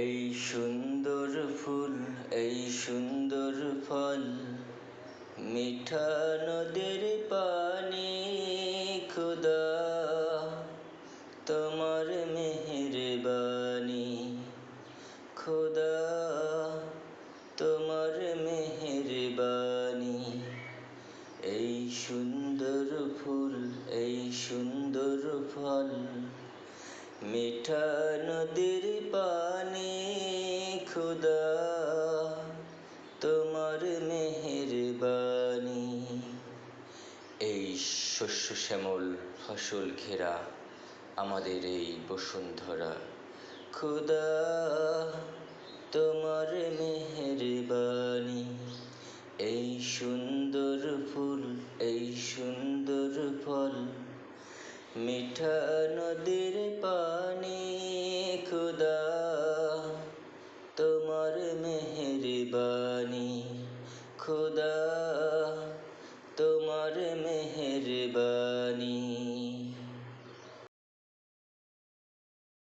এই সুন্দর ফুল, এই সুন্দর ফল, মিঠা নদীর পানি, খুদা তোমার মেহেরবানি, খুদা তোমার মেহেরবানি। এই সুন্দর ফুল, এই সুন্দর ফল, মিঠা নদীর পানি, খুদা তোমার মেহেরবানি। এই শস্য শ্যামল ফসল ঘেরা আমাদের এই বসুন্ধরা, খুদা তোমার মেহেরবানি। এই সুন্দর ফুল, এই সুন্দর ফল, মিঠা নদীর পানি, খুদা তোমার